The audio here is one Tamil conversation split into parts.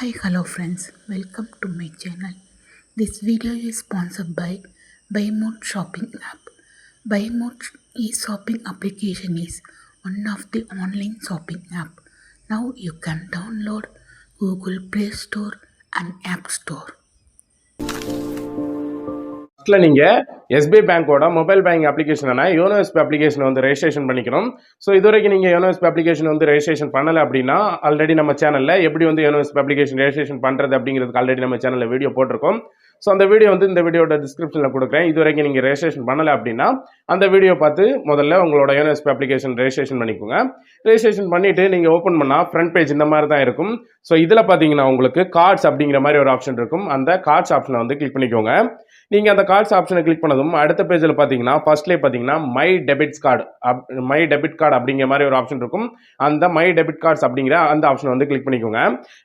Hi, hello friends, welcome to my channel. This video is sponsored by BuyMode shopping app. BuyMode e-shopping application is one of the online shopping app. Now you can download Google Play Store and App Store. நீங்கள் எஸ்பிஐ பேங்கோட மொபைல் பேங்கிங் அப்ளிகேஷனான யோனோ எஸ்பி அப்ளிகேஷன் வந்து ரெஜிஸ்ட்ரேஷன் பண்ணிக்கணும். ஸோ இதுவரைக்கும் நீங்கள் யோனோ எஸ்பி அப்ளிகேஷன் வந்து ரெஜிஸ்ட்ரேஷன் பண்ணலை அப்படின்னா ஆல்ரெடி நம்ம சேனலில் எப்படி வந்து யோனோ எஸ்பி அப்ளிகேஷன் ரெஜிஸ்ட்ரேஷன் பண்ணுறது அப்படிங்கிறதுக்கு ஆல்ரெடி நம்ம சேனலில் வீடியோ போட்டிருக்கோம். ஸோ அந்த வீடியோ வந்து இந்த வீடியோட டிஸ்கிரிப்ஷனில் கொடுக்குறேன். இதுவரைக்கும் நீங்கள் ரெஜிஸ்ட்ரேஷன் பண்ணலை அப்படின்னா அந்த வீடியோ பார்த்து முதல்ல உங்களோட யோனோ எஸ்பி அப்ளிகேஷன் ரெஜிஸ்ட்ரேஷன் பண்ணிக்கோங்க. ரெஜிஸ்ட்ரேஷன் பண்ணிவிட்டு நீங்கள் ஓப்பன் பண்ணால் ஃப்ரண்ட் பேஜ் இந்த மாதிரி தான் இருக்கும். ஸோ இதில் பார்த்தீங்கன்னா உங்களுக்கு கார்ட்ஸ் அப்படிங்கிற மாதிரி ஒரு ஆப்ஷன் இருக்கும். அந்த கார்ட்ஸ் ஆப்ஷனை வந்து கிளிக் பண்ணிக்கோங்க. நீங்கள் அந்த கார்ட்ஸ் ஆப்ஷனை கிளிக் பண்ணதும் அடுத்த பேஜில் பார்த்தீங்கன்னா ஃபர்ஸ்ட்லேயே பார்த்தீங்கன்னா மை டெபிட் கார்டு அப்படிங்கிற மாதிரி ஒரு ஆப்ஷன் இருக்கும். அந்த மை டெபிட் கார்ட்ஸ் அப்படிங்கிற அந்த ஆப்ஷனை வந்து கிளிக் பண்ணிக்கோங்க.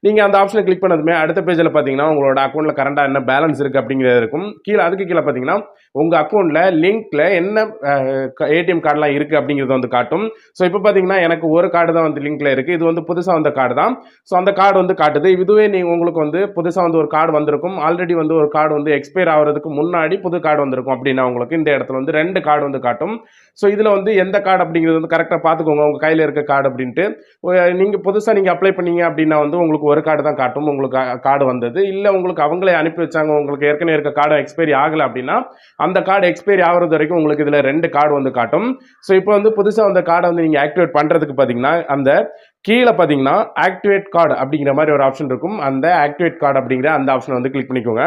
நீங்கள் அந்த ஆப்ஷனை கிளிக் பண்ணதுமே அடுத்த பேஜில் பார்த்தீங்கன்னா உங்களோட அக்கௌண்ட்டில் கரண்டாக என்ன பேலன்ஸ் இருக்குது அப்படிங்கிறது இருக்கும். அதுக்கு கீழே பார்த்தீங்கன்னா உங்கள் அக்கௌண்ட்டில் லிங்க்கில் என்ன ஏடிஎம் கார்டெலாம் இருக்குது அப்படிங்கிறது வந்து காட்டும். ஸோ இப்போ பார்த்தீங்கன்னா எனக்கு ஒரு கார்டு தான் வந்து லிங்க்கில் இருக்குது. இது வந்து புதுசாக வந்த கார்டு தான். ஸோ அந்த கார்டு வந்து காட்டுது. இதுவே உங்களுக்கு வந்து புதுசாக வந்து ஒரு கார்டு வந்திருக்கும். ஆல்ரெடி வந்து ஒரு கார்டு வந்து எக்ஸ்பயர் ஆகிறதுக்கு முன்னாடி புது கார்டு வந்திருக்கும் அப்படின்னா உங்களுக்கு இந்த இடத்துல வந்து 2 கார்டு வந்து காட்டும். ஸோ இதில் வந்து எந்த கார்டு அப்படிங்கிறது வந்து கரெக்டாக பார்த்துக்கோங்க உங்கள் கையில் இருக்க கார்டு அப்படின்ட்டு. நீங்கள் புதுசாக நீங்கள் அப்ளை பண்ணீங்க அப்படின்னா வந்து உங்களுக்கு ஒரு கார்டு தான் காட்டும். உங்களுக்கு கார்டு வந்தது இல்லை உங்களுக்கு அவங்களே அனுப்பி வச்சாங்க, உங்களுக்கு ஏற்கனவே இருக்க கார்டு எக்ஸ்பைரி ஆகலை அப்படின்னா அந்த கார்டு எக்ஸ்பைரி ஆகிறது வரைக்கும் உங்களுக்கு இதில் 2 கார்டு வந்து காட்டும். ஸோ இப்போ வந்து புதுசாக அந்த கார்டை வந்து நீங்கள் ஆக்டிவேட் பண்ணுறதுக்கு பார்த்தீங்கன்னா அந்த கீழே பார்த்தீங்கன்னா ஆக்டிவேட் கார்டு அப்படிங்கிற மாதிரி ஒரு ஆப்ஷன் இருக்கும். அந்த ஆக்டிவேட் கார்டு அப்படிங்கிற அந்த ஆப்ஷனை வந்து கிளிக் பண்ணிக்கோங்க.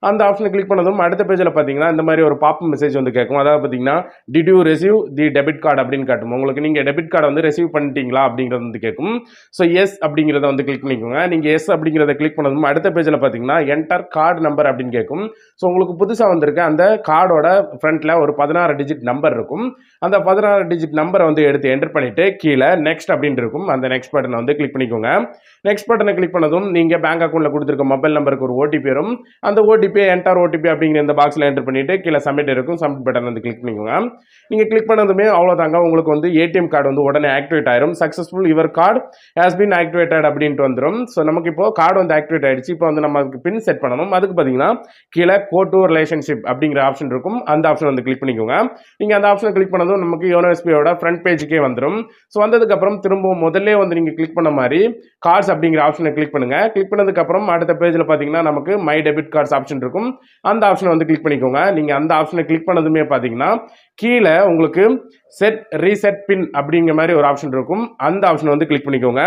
அந்த ஆப்ஷனை கிளிக் பண்ணதும் அடுத்த பேஜில் பார்த்தீங்கன்னா இந்த மாதிரி ஒரு பாப் மெசேஜ் வந்து கேட்கும். அதாவது பார்த்தீங்கன்னா did you receive the debit card அப்படின்னு காட்டும். உங்களுக்கு நீங்கள் டெபிட் கார்டை வந்து ரிசீவ் பண்ணிட்டீங்களா அப்படிங்கிறது வந்து கேட்கும். ஸோ எஸ் அப்படிங்கிறத வந்து கிளிக் பண்ணிக்கோங்க. நீங்கள் எஸ் அப்படிங்கிறத கிளிக் பண்ணதும் அடுத்த பேஜில் பார்த்தீங்கன்னா என்டர் கார்டு நம்பர் அப்படின்னு கேட்கும். ஸோ உங்களுக்கு புதுசாக வந்திருக்க அந்த கார்டோட ஃப்ரண்ட்டில் ஒரு 16 டிஜிட் நம்பர் இருக்கும். அந்த 16 டிஜிட் நம்பரை வந்து எடுத்து என்டர் பண்ணிவிட்டு கீழே நெக்ஸ்ட் அப்படின்னு இருக்கும். அந்த நெக்ஸ்ட் பட்டனை வந்து கிளிக் பண்ணிக்கோங்க. நெக்ஸ்ட் பட்டனை கிளிக் பண்ணதும் நீங்கள் பேங்க் அக்கௌண்ட்டில் கொடுத்துருக்க மொபைல் நம்பருக்கு ஒரு ஓடிபி வரும். அந்த ஓடிபி என்டர் ஓடிபி அப்படிங்கிற இந்த பாக்ஸில் என்டர் பண்ணிவிட்டு கீழே சப்மிட் இருக்கும். சப்மிட் பட்டன் வந்து கிளிக் பண்ணிக்கோங்க. நீங்கள் கிளிக் பண்ணதுமே அவ்வளோதாங்க, உங்களுக்கு வந்து ஏடிஎம் கார்டு வந்து உடனே ஆக்டிவேட் ஆயிரும். Successful your card has been activated அப்படின்ட்டு வந்துடும். ஸோ நமக்கு இப்போ கார்டு வந்து ஆக்டிவேட் ஆயிடுச்சு. இப்போ வந்து நம்ம அதுக்கு பின் செட் பண்ணணும். அதுக்கு பார்த்தீங்கன்னா கீழே கோ டு ரிலேஷன்ஷிப் அப்படிங்கிற ஆப்ஷன் இருக்கும். அந்த ஆப்ஷன் வந்து கிளிக் பண்ணிக்கோங்க. நீங்கள் அந்த ஆப்ஷனை கிளிக் பண்ணதும் நமக்கு யோனோ எஸ்பிஐயோட ஃப்ரண்ட் பேஜுக்கே வந்துடும். ஸோ வந்ததுக்கப்புறம் திரும்பவும் முதல்ல வந்து நீங்கள் கிளிக் பண்ண மாதிரி கார்ட்ஸ் அப்படிங்கிற ஆப்ஷனை கிளிக் பண்ணுங்க. கிளிக் பண்ணதுக்கப்புறம் அடுத்த பேஜில் பார்த்தீங்கன்னா நமக்கு மை டெபிட் கார்ட்ஸ் ஆப்ஷன் இருக்கும். அந்த ஆப்ஷனை வந்து கிளிக் பண்ணிக்கோங்க. நீங்கள் அந்த ஆப்ஷனை கிளிக் பண்ணதுமே பார்த்தீங்கன்னா கீழே உங்களுக்கு செட் ரீசெட் பின் அப்படிங்கிற மாதிரி ஒரு ஆப்ஷன் இருக்கும். அந்த ஆப்ஷனை வந்து கிளிக் பண்ணிக்கோங்க.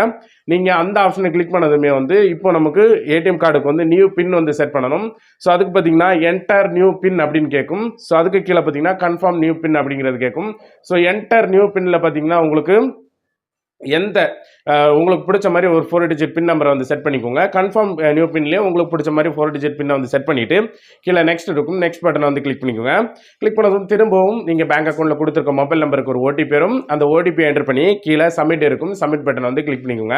நீங்கள் அந்த ஆப்ஷனை கிளிக் பண்ணதுமே வந்து இப்போ நமக்கு ஏடிஎம் கார்டுக்கு வந்து நியூ பின் வந்து செட் பண்ணணும். ஸோ அதுக்கு பார்த்தீங்கன்னா என்டர் நியூ பின் அப்படின்னு கேட்கும். ஸோ அதுக்கு கீழே பார்த்தீங்கன்னா கன்ஃபார்ம் நியூ பின் அப்படிங்கிறது கேட்கும். ஸோ என்டர் நியூ பின்னில் பார்த்தீங்கன்னா உங்களுக்கு உங்களுக்கு பிடிச்ச மாதிரி ஒரு 4 டிஜிட் பின் நம்பரை வந்து செட் பண்ணிக்கோங்க. கன்ஃபார்ம் நியூ பின்லேயே உங்களுக்கு பிடிச்ச மாதிரி 4 டிஜிட் பின்னை வந்து செட் பண்ணிவிட்டு கீழே நெக்ஸ்ட் இருக்கும். நெக்ஸ்ட் பட்டனை வந்து கிளிக் பண்ணிக்கோங்க. கிளிக் பண்ணதும் திரும்பவும் நீங்கள் பேங்க் அக்கௌண்ட்டில் கொடுத்துருக்க மொபைல் நம்பருக்கு ஒரு ஓடிபி வரும். அந்த ஓடிபி என்டர் பண்ணி கீழே சப்மிட் இருக்கும். சப்மிட் பட்டனை வந்து கிளிக் பண்ணிக்கோங்க.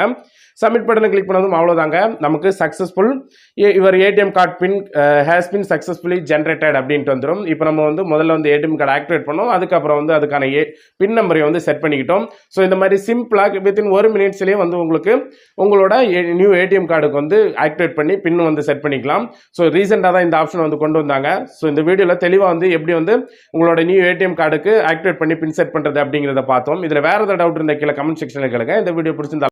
சப்மிட் பட்டனை கிளிக் பண்ணதும் அவ்வளோதாங்க, நமக்கு successful your ATM card pin has been successfully generated அப்படின்ட்டு வந்துடும். இப்போ நம்ம வந்து முதல்ல வந்து ஏடிஎம் கார்டு ஆக்டிவேட் பண்ணோம். அதுக்கப்புறம் வந்து அதுக்கான பின் நம்பரை வந்து செட் பண்ணிக்கிட்டோம். ஸோ இந்த மாதிரி சிம்பிளாக வித்தின் 1 மினிட்ஸ்லேயே வந்து உங்களுக்கு உங்களோட நியூ ஏடிஎம் கார்டுக்கு வந்து ஆக்டிவேட் பண்ணி பின் வந்து செட் பண்ணிக்கலாம். ஸோ ரீசெண்டாக தான் இந்த ஆப்ஷன் வந்து கொண்டு வந்தாங்க. ஸோ இந்த வீடியோவில் தெளிவாக வந்து எப்படி வந்து உங்களோட நியூ ஏடிஎம் கார்டுக்கு ஆக்டிவேட் பண்ணி பின் செட் பண்ணுறது அப்படிங்கிறத பார்த்தோம். இதில் வேறு ஏதாவது டவுட் இருந்தால் கீழே கமெண்ட் செக்ஷனில் கேளுங்க. இந்த வீடியோ பிடிச்சிருந்தா